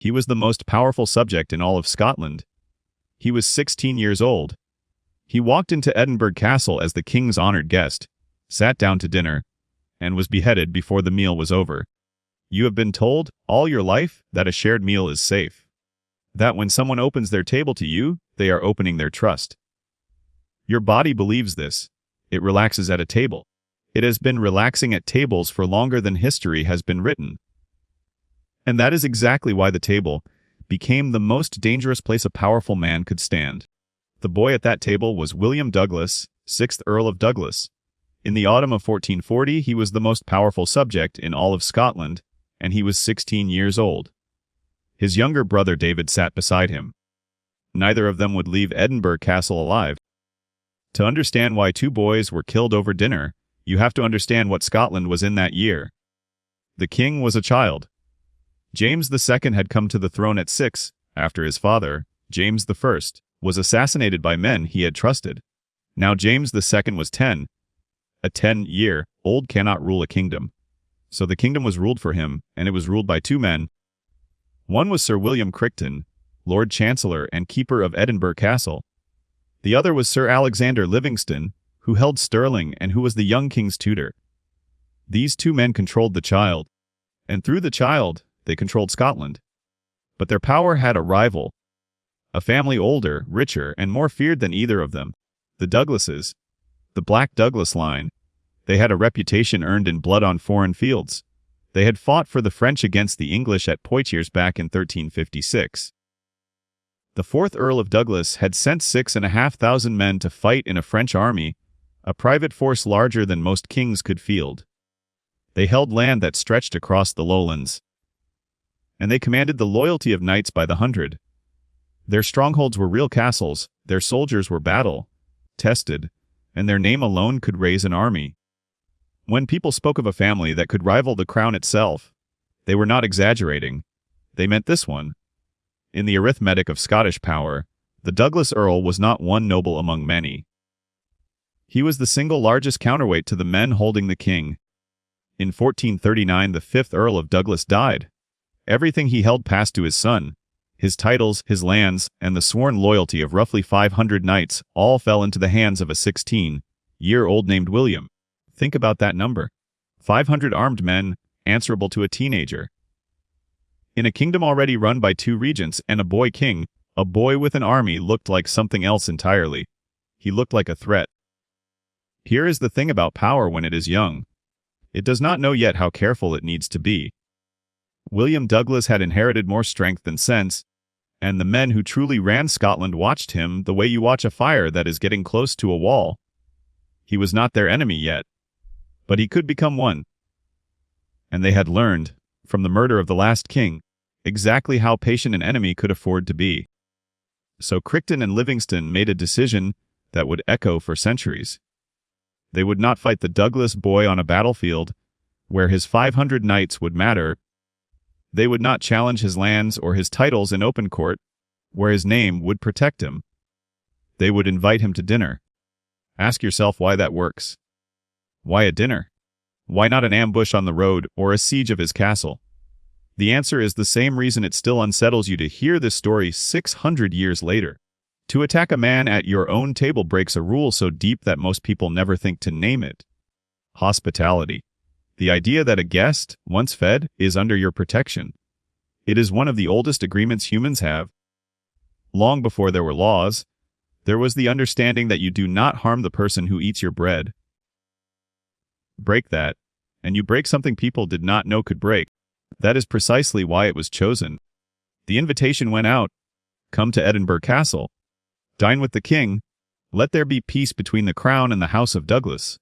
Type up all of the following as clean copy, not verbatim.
He was the most powerful subject in all of Scotland. He was 16 years old. He walked into Edinburgh Castle as the king's honored guest, sat down to dinner, and was beheaded before the meal was over. You have been told, all your life, that a shared meal is safe. That when someone opens their table to you, they are opening their trust. Your body believes this. It relaxes at a table. It has been relaxing at tables for longer than history has been written. And that is exactly why the table became the most dangerous place a powerful man could stand. The boy at that table was William Douglas, 6th Earl of Douglas. In the autumn of 1440, he was the most powerful subject in all of Scotland, and he was 16 years old. His younger brother David sat beside him. Neither of them would leave Edinburgh Castle alive. To understand why two boys were killed over dinner, you have to understand what Scotland was in that year. The king was a child. James II had come to the throne at 6, after his father, James I, was assassinated by men he had trusted. Now James II was 10. A 10-year-old cannot rule a kingdom. So the kingdom was ruled for him, and it was ruled by two men. One was Sir William Crichton, Lord Chancellor and Keeper of Edinburgh Castle. The other was Sir Alexander Livingston, who held Stirling and who was the young king's tutor. These two men controlled the child, and through the child, they controlled Scotland. But their power had a rival, a family older, richer, and more feared than either of them, the Douglases, the Black Douglas line. They had a reputation earned in blood on foreign fields. They had fought for the French against the English at Poitiers back in 1356. The 4th Earl of Douglas had sent 6,500 men to fight in a French army, a private force larger than most kings could field. They held land that stretched across the lowlands, and they commanded the loyalty of knights by the hundred. Their strongholds were real castles, their soldiers were battle-tested, and their name alone could raise an army. When people spoke of a family that could rival the crown itself, they were not exaggerating. They meant this one. In the arithmetic of Scottish power, the Douglas Earl was not one noble among many. He was the single largest counterweight to the men holding the king. In 1439, the 5th Earl of Douglas died. Everything he held passed to his son. His titles, his lands, and the sworn loyalty of roughly 500 knights all fell into the hands of a 16-year-old named William. Think about that number. 500 armed men, answerable to a teenager. In a kingdom already run by two regents and a boy king, a boy with an army looked like something else entirely. He looked like a threat. Here is the thing about power when it is young. It does not know yet how careful it needs to be. William Douglas had inherited more strength than sense, and the men who truly ran Scotland watched him the way you watch a fire that is getting close to a wall. He was not their enemy yet, but he could become one. And they had learned, from the murder of the last king, exactly how patient an enemy could afford to be. So Crichton and Livingston made a decision that would echo for centuries. They would not fight the Douglas boy on a battlefield, where his 500 knights would matter. They would not challenge his lands or his titles in open court, where his name would protect him. They would invite him to dinner. Ask yourself why that works. Why a dinner? Why not an ambush on the road or a siege of his castle? The answer is the same reason it still unsettles you to hear this story 600 years later. To attack a man at your own table breaks a rule so deep that most people never think to name it. Hospitality. The idea that a guest, once fed, is under your protection. It is one of the oldest agreements humans have. Long before there were laws, there was the understanding that you do not harm the person who eats your bread. Break that, and you break something people did not know could break. That is precisely why it was chosen. The invitation went out. Come to Edinburgh Castle. Dine with the king. Let there be peace between the crown and the House of Douglas.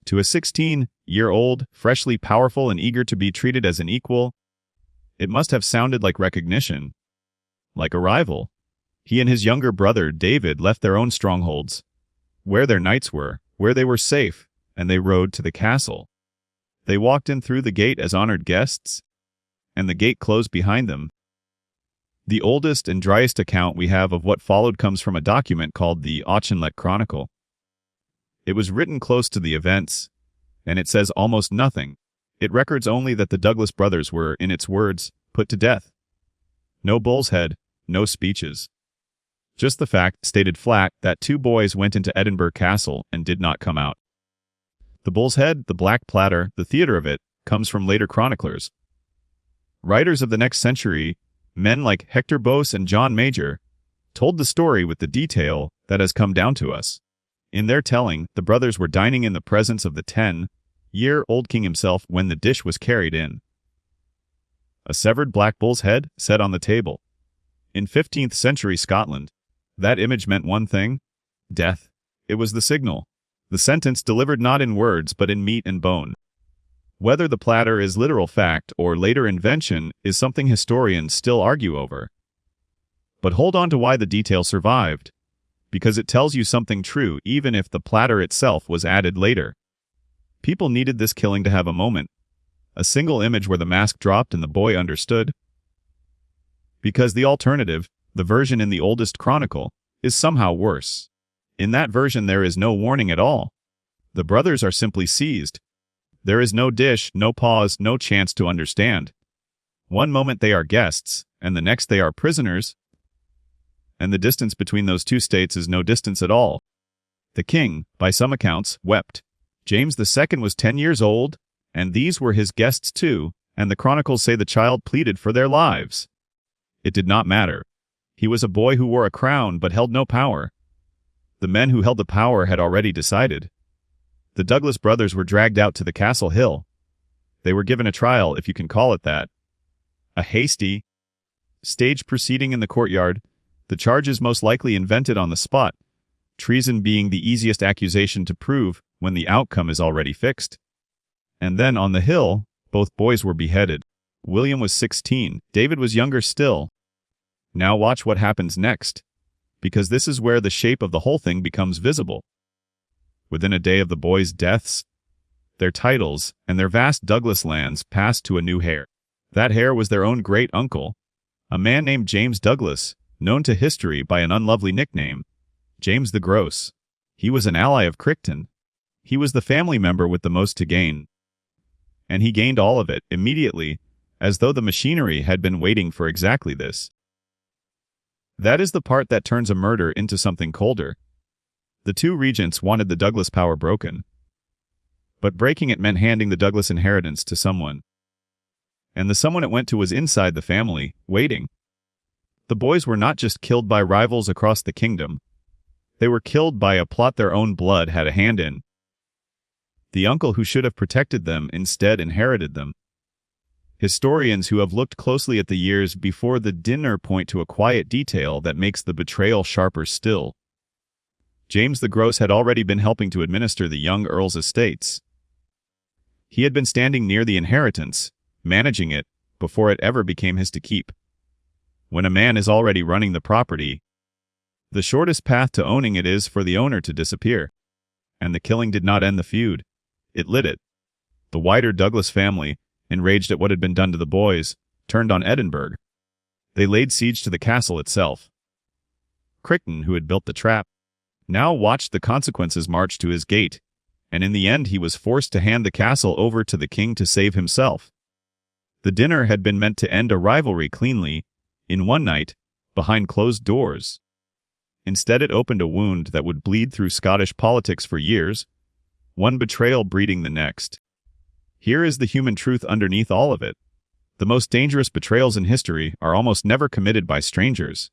To a 16-year-old, freshly powerful and eager to be treated as an equal, it must have sounded like recognition, like a rival. He and his younger brother, David, left their own strongholds, where their knights were, where they were safe, and they rode to the castle. They walked in through the gate as honored guests, and the gate closed behind them. The oldest and driest account we have of what followed comes from a document called the Auchinleck Chronicle. It was written close to the events, and it says almost nothing. It records only that the Douglas brothers were, in its words, put to death. No bull's head, no speeches. Just the fact, stated flat, that two boys went into Edinburgh Castle and did not come out. The bull's head, the black platter, the theater of it, comes from later chroniclers. Writers of the next century, men like Hector Bose and John Major, told the story with the detail that has come down to us. In their telling, the brothers were dining in the presence of the 10-year-old king himself when the dish was carried in. A severed black bull's head set on the table. In 15th-century Scotland, that image meant one thing: death. It was the signal. The sentence delivered not in words but in meat and bone. Whether the platter is literal fact or later invention is something historians still argue over. But hold on to why the detail survived, because it tells you something true even if the platter itself was added later. People needed this killing to have a moment, a single image where the mask dropped and the boy understood. Because the alternative, the version in the oldest Chronicle, is somehow worse. In that version there is no warning at all. The brothers are simply seized. There is no dish, no pause, no chance to understand. One moment they are guests, and the next they are prisoners. And the distance between those two states is no distance at all. The king, by some accounts, wept. James II was 10 years old, and these were his guests too, and the chronicles say the child pleaded for their lives. It did not matter. He was a boy who wore a crown but held no power. The men who held the power had already decided. The Douglas brothers were dragged out to the castle hill. They were given a trial, if you can call it that. A hasty, staged proceeding in the courtyard, the charges most likely invented on the spot, treason being the easiest accusation to prove when the outcome is already fixed. And then on the hill, both boys were beheaded. William was 16, David was younger still. Now watch what happens next, because this is where the shape of the whole thing becomes visible. Within a day of the boys' deaths, their titles and their vast Douglas lands passed to a new heir. That heir was their own great-uncle, a man named James Douglas, known to history by an unlovely nickname, James the Gross. He was an ally of Crichton. He was the family member with the most to gain. And he gained all of it immediately, as though the machinery had been waiting for exactly this. That is the part that turns a murder into something colder. The two regents wanted the Douglas power broken. But breaking it meant handing the Douglas inheritance to someone. And the someone it went to was inside the family, waiting. The boys were not just killed by rivals across the kingdom. They were killed by a plot their own blood had a hand in. The uncle who should have protected them instead inherited them. Historians who have looked closely at the years before the dinner point to a quiet detail that makes the betrayal sharper still. James the Gross had already been helping to administer the young earl's estates. He had been standing near the inheritance, managing it, before it ever became his to keep. When a man is already running the property, the shortest path to owning it is for the owner to disappear. And the killing did not end the feud. It lit it. The wider Douglas family, enraged at what had been done to the boys, turned on Edinburgh. They laid siege to the castle itself. Crichton, who had built the trap, now watched the consequences march to his gate, and in the end he was forced to hand the castle over to the king to save himself. The dinner had been meant to end a rivalry cleanly, in one night, behind closed doors. Instead it opened a wound that would bleed through Scottish politics for years, one betrayal breeding the next. Here is the human truth underneath all of it. The most dangerous betrayals in history are almost never committed by strangers.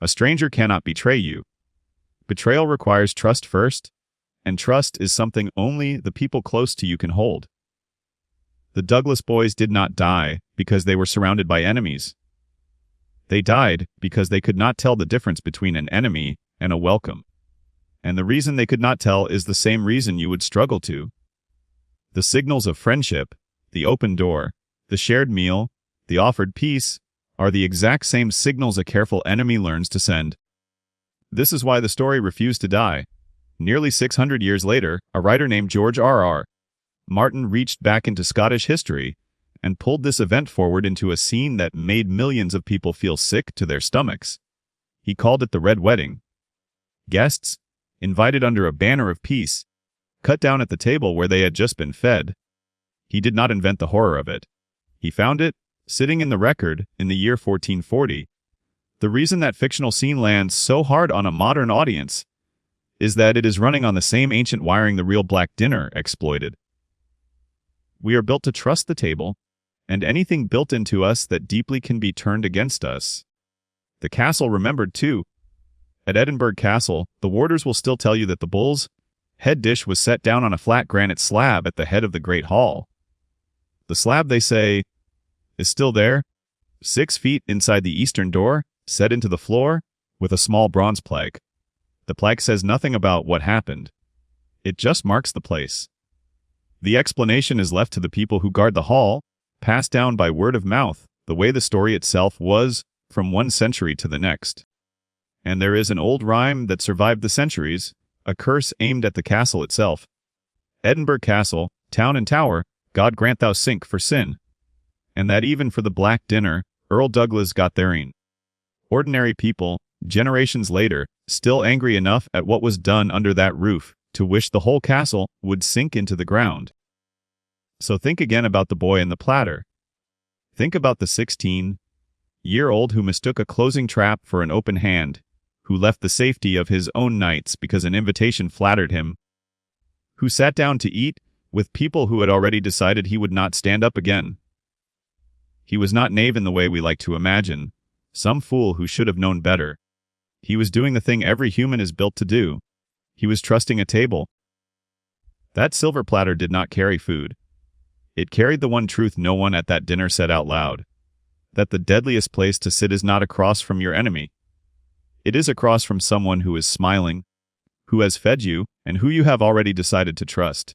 A stranger cannot betray you. Betrayal requires trust first, and trust is something only the people close to you can hold. The Douglas boys did not die because they were surrounded by enemies. They died because they could not tell the difference between an enemy and a welcome. And the reason they could not tell is the same reason you would struggle to. The signals of friendship, the open door, the shared meal, the offered peace, are the exact same signals a careful enemy learns to send. This is why the story refused to die. Nearly 600 years later, a writer named George R.R. Martin reached back into Scottish history and pulled this event forward into a scene that made millions of people feel sick to their stomachs. He called it the Red Wedding. Guests, invited under a banner of peace, cut down at the table where they had just been fed. He did not invent the horror of it. He found it, sitting in the record in the year 1440. The reason that fictional scene lands so hard on a modern audience is that it is running on the same ancient wiring the real black dinner exploited. We are built to trust the table, and anything built into us that deeply can be turned against us. The castle remembered too. At Edinburgh Castle, the warders will still tell you that the bull's head dish was set down on a flat granite slab at the head of the great hall. The slab, they say, is still there, 6 feet inside the eastern door, set into the floor, with a small bronze plaque. The plaque says nothing about what happened. It just marks the place. The explanation is left to the people who guard the hall, passed down by word of mouth, the way the story itself was from one century to the next. And there is an old rhyme that survived the centuries, a curse aimed at the castle itself. Edinburgh Castle, town and tower, God grant thou sink for sin. And that even for the black dinner, Earl Douglas got therein. Ordinary people, generations later, still angry enough at what was done under that roof, to wish the whole castle would sink into the ground. So think again about the boy in the platter. Think about the 16-year-old who mistook a closing trap for an open hand, who left the safety of his own nights because an invitation flattered him, who sat down to eat with people who had already decided he would not stand up again. He was not knave in the way we like to imagine, some fool who should have known better. He was doing the thing every human is built to do. He was trusting a table. That silver platter did not carry food. It carried the one truth no one at that dinner said out loud, that the deadliest place to sit is not across from your enemy. It is across from someone who is smiling, who has fed you, and who you have already decided to trust.